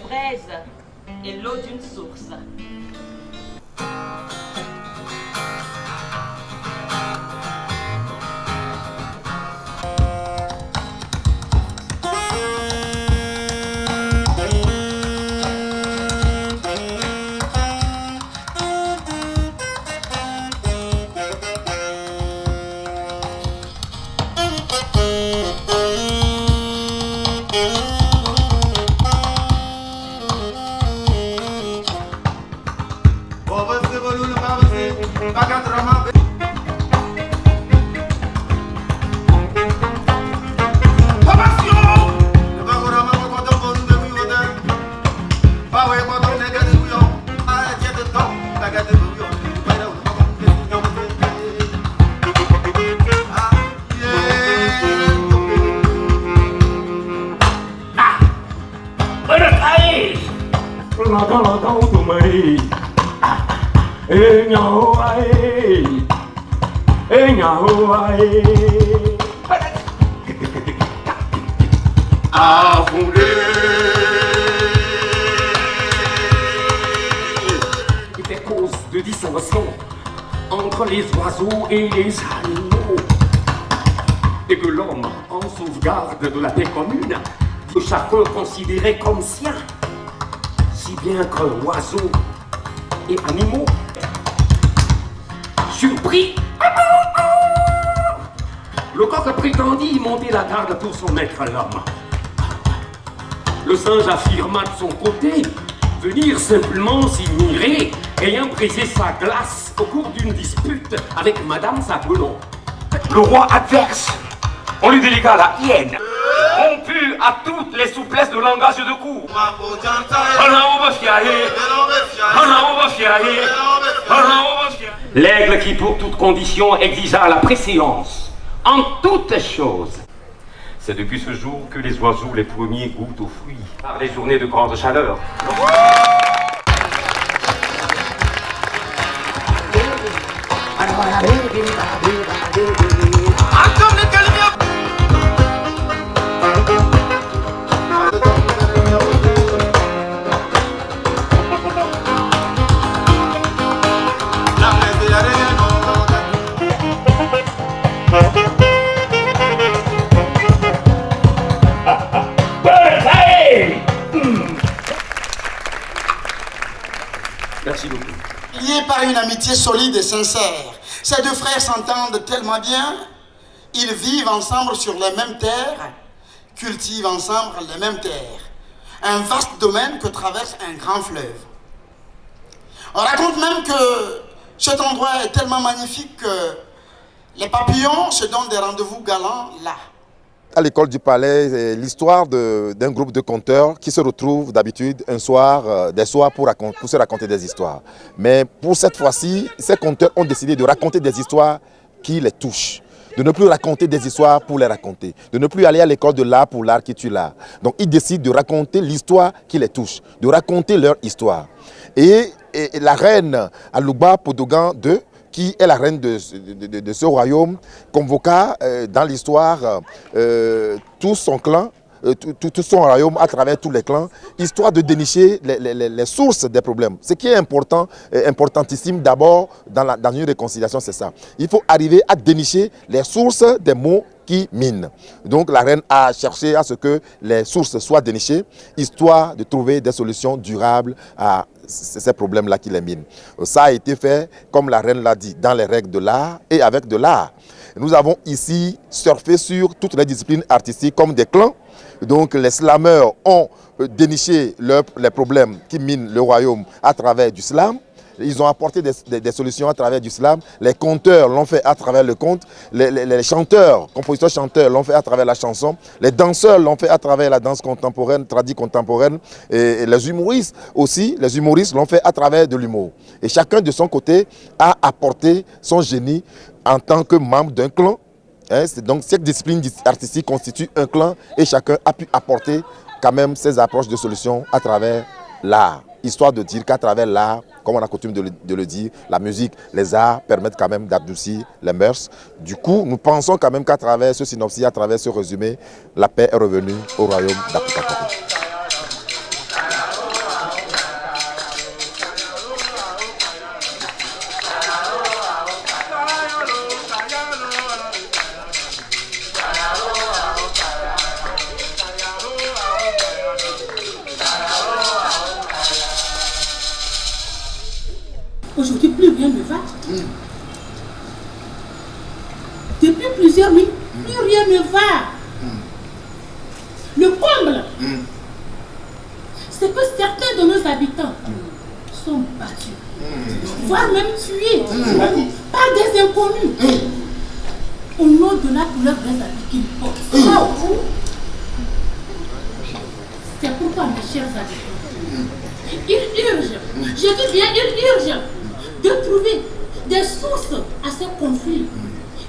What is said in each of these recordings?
fraises et l'eau d'une source. Il fait cause de dissension entre les oiseaux et les animaux, et que l'homme, en sauvegarde de la paix commune, que chacun considérait comme sien, si bien que oiseaux et animaux, surpris, le coq prétendit monter la garde pour son maître l'homme. Le singe affirma de son côté venir simplement s'ignorer, ayant brisé sa glace au cours d'une dispute avec Madame Sapelon. Le roi adverse, on lui délégua la hyène, rompu à toutes les souplesses de langage de cour. L'aigle qui pour toute condition exigea la préséance en toutes choses. C'est depuis ce jour que les oiseaux les premiers goûtent aux fruits par les journées de grande chaleur. Merci beaucoup. Liés par une amitié solide et sincère, ces deux frères s'entendent tellement bien, ils vivent ensemble sur les mêmes terres, cultivent ensemble les mêmes terres. Un vaste domaine que traverse un grand fleuve. On raconte même que cet endroit est tellement magnifique que les papillons se donnent des rendez-vous galants là. À l'école du Palais, c'est l'histoire d'un groupe de conteurs qui se retrouvent d'habitude un soir, des soirs pour se raconter des histoires. Mais pour cette fois-ci, ces conteurs ont décidé de raconter des histoires qui les touchent. De ne plus raconter des histoires pour les raconter. De ne plus aller à l'école de l'art pour l'art qui tue l'art. Donc ils décident de raconter l'histoire qui les touche. De raconter leur histoire. Et la reine Alouba Podogan II, qui est la reine de ce royaume, convoqua dans l'histoire tout son clan, tout son royaume à travers tous les clans, histoire de dénicher les sources des problèmes. Ce qui est important, importantissime d'abord dans une réconciliation, c'est ça. Il faut arriver à dénicher les sources des maux qui minent. Donc la reine a cherché à ce que les sources soient dénichées, histoire de trouver des solutions durables à ces problèmes-là qui les minent. Ça a été fait, comme la reine l'a dit, dans les règles de l'art et avec de l'art. Nous avons ici surfé sur toutes les disciplines artistiques comme des clans. Donc les slameurs ont déniché les problèmes qui minent le royaume à travers du slam. Ils ont apporté des solutions à travers du slam. Les conteurs l'ont fait à travers le conte. Les chanteurs, compositeurs-chanteurs l'ont fait à travers la chanson. Les danseurs l'ont fait à travers la danse contemporaine, tradie contemporaine. Et les humoristes aussi, les humoristes l'ont fait à travers de l'humour. Et chacun de son côté a apporté son génie en tant que membre d'un clan. Donc cette discipline artistique constitue un clan et chacun a pu apporter quand même ses approches de solutions à travers l'art. Histoire de dire qu'à travers l'art, comme on a coutume de le dire, la musique, les arts permettent quand même d'adoucir les mœurs. Du coup, nous pensons quand même qu'à travers ce synopsis, à travers ce résumé, la paix est revenue au royaume d'Apikakoko. Aujourd'hui, plus rien ne va. Depuis plusieurs nuits, plus rien ne va. Le comble, c'est que certains de nos habitants sont battus, voire même tués par des inconnus au nom de la couleur des habits qu'ils portent. C'est pourquoi, mes chers habitants, il urge, je dis bien il urge, de trouver des sources à ces conflits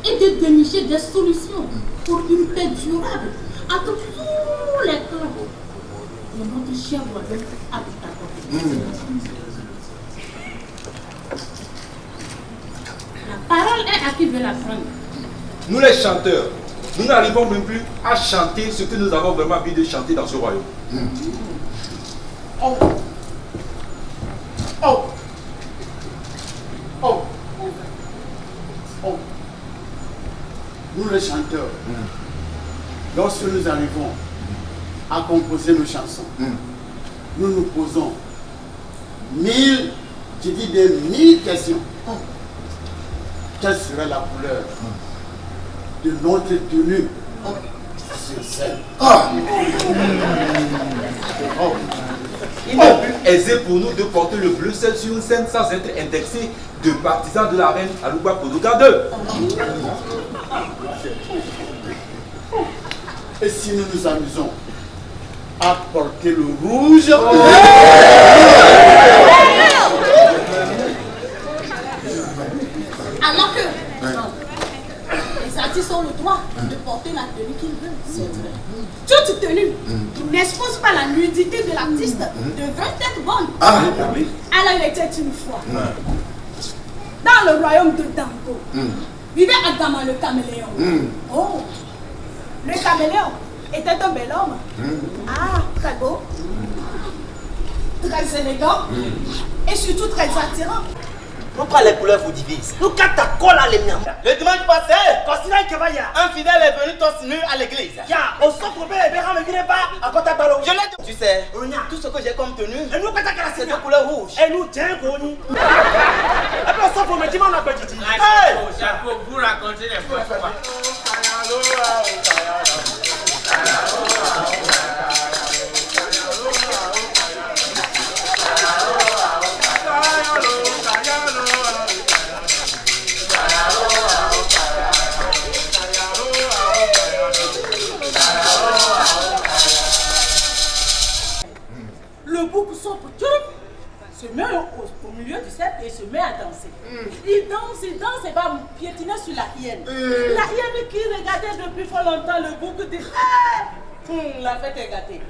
et de dénicher des solutions pour une paix durable entre tous les clans de notre cher royaume habitable. La parole est à qui veut la prendre. Nous les chanteurs, nous n'arrivons même plus à chanter ce que nous avons vraiment envie de chanter dans ce royaume. Oh. Oh. Oh. Oh. Nous les chanteurs, lorsque nous arrivons à composer nos chansons, nous nous posons 1000, je dis bien 1000 questions. Quelle serait la couleur de notre tenue sur scène? Il n'est plus aisé pour nous de porter le bleu seul sur une scène sans être indexé de partisans de la reine Alouba Kodoka II. Et si nous nous amusons à porter le rouge, Alors que les artistes ont le droit de porter la tenue qu'ils veulent, c'est vrai. Toute tenue qui n'expose pas la nudité de l'artiste devrait être bonne. Elle était une fois dans le royaume de Dango. Vivait Adama le caméléon. Oh, le caméléon était un bel homme. Ah, très beau, très élégant et surtout très attirant. Pourquoi les couleurs vous divisent? Nous quand ta colle à l'émir. Le dimanche passé, un fidèle est venu torse nu à l'église. Au centre je l'ai dit. Tu sais, tout ce que j'ai comme tenue, c'est de couleur rouge. Et nous, tiens, Goni. Chapeau, vous racontez les fausses fois. Le bouc sombre se met au milieu du cercle et se met à danser. Il danse et va piétiner sur la hyène. La hyène qui regardait depuis fort longtemps le bouc dit hey! La fête est gâtée.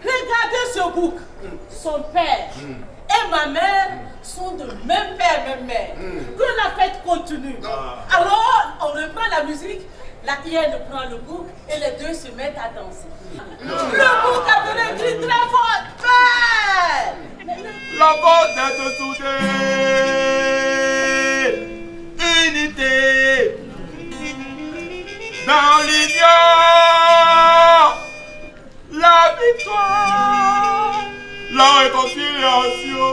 Regardez ce bouc. Son père et ma mère sont de même père, même mère. Que la fête continue. Alors, on reprend la musique. La hyène prend le bouc et les deux se mettent à danser. Le bouc a donné un cri très fort. Père! La force d'être soudée, unité, dans l'union, la victoire, la réconciliation,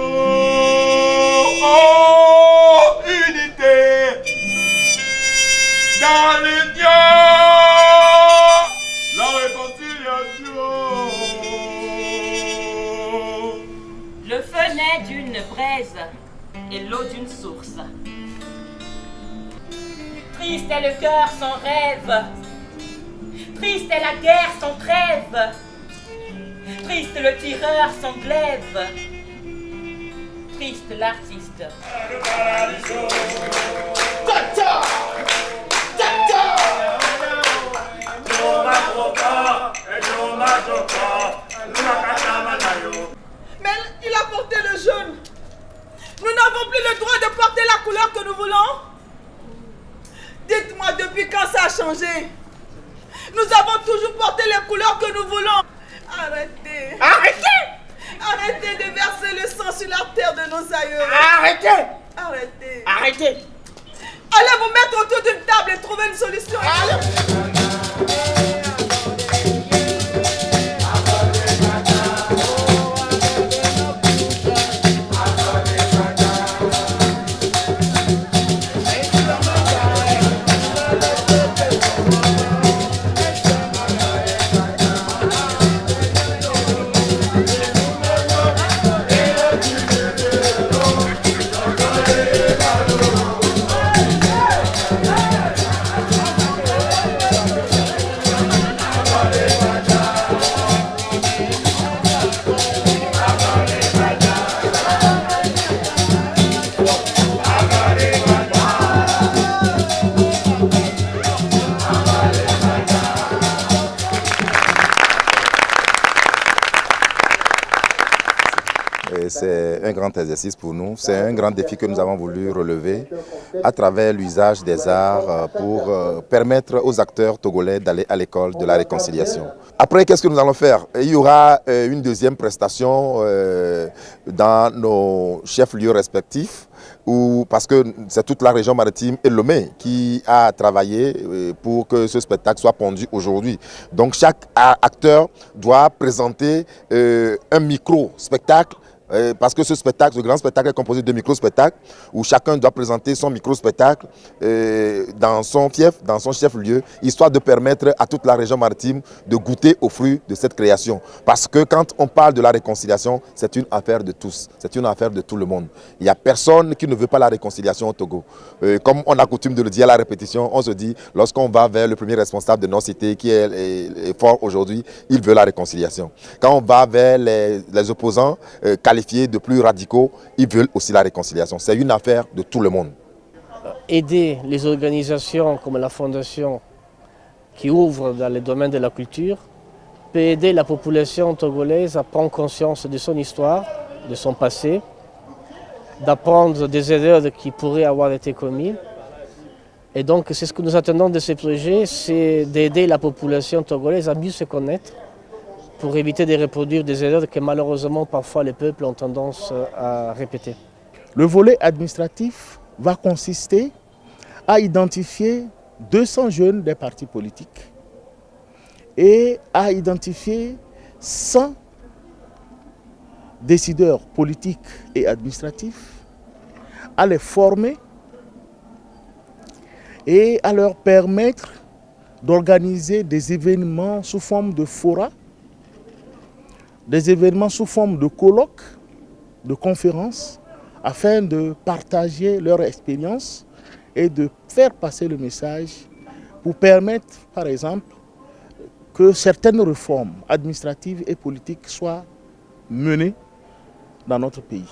oh, unité, dans l'union, la réconciliation. Le feu naît d'une braise et l'eau d'une source. Triste est le cœur sans rêve. Triste est la guerre sans trêve. Triste le tireur sans glaive. Triste l'artiste. Mais il a porté le jaune. Nous n'avons plus le droit de porter la couleur que nous voulons. Dites-moi depuis quand ça a changé. Nous avons toujours porté les couleurs que nous voulons. Arrêtez. Arrêtez. Arrêtez de verser le sang sur la terre de nos aïeux. Arrêtez. Arrêtez. Arrêtez. Allez vous mettre autour d'une table et trouver une solution. c'est un grand exercice pour nous. C'est un grand défi que nous avons voulu relever à travers l'usage des arts pour permettre aux acteurs togolais d'aller à l'école de la réconciliation. Après, qu'est-ce que nous allons faire? Il y aura une deuxième prestation dans nos chefs-lieux respectifs, parce que c'est toute la région maritime et Lomé qui a travaillé pour que ce spectacle soit pondu aujourd'hui. Donc chaque acteur doit présenter un micro-spectacle, parce que ce grand spectacle est composé de micro-spectacles où chacun doit présenter son micro-spectacle dans son chef-lieu, histoire de permettre à toute la région maritime de goûter aux fruits de cette création. Parce que quand on parle de la réconciliation, c'est une affaire de tous, c'est une affaire de tout le monde. Il n'y a personne qui ne veut pas la réconciliation au Togo. Comme on a coutume de le dire à la répétition, on se dit, lorsqu'on va vers le premier responsable de nos cités qui est fort aujourd'hui, il veut la réconciliation. Quand on va vers les opposants qualifiés de plus radicaux, ils veulent aussi la réconciliation. C'est une affaire de tout le monde. Aider les organisations comme la Fondation qui ouvre dans le domaine de la culture peut aider la population togolaise à prendre conscience de son histoire, de son passé, d'apprendre des erreurs qui pourraient avoir été commises. Et donc c'est ce que nous attendons de ce projet, c'est d'aider la population togolaise à mieux se connaître, pour éviter de reproduire des erreurs que malheureusement parfois les peuples ont tendance à répéter. Le volet administratif va consister à identifier 200 jeunes des partis politiques et à identifier 100 décideurs politiques et administratifs, à les former et à leur permettre d'organiser des événements sous forme de forats, des événements sous forme de colloques, de conférences, afin de partager leur expérience et de faire passer le message pour permettre, par exemple, que certaines réformes administratives et politiques soient menées dans notre pays.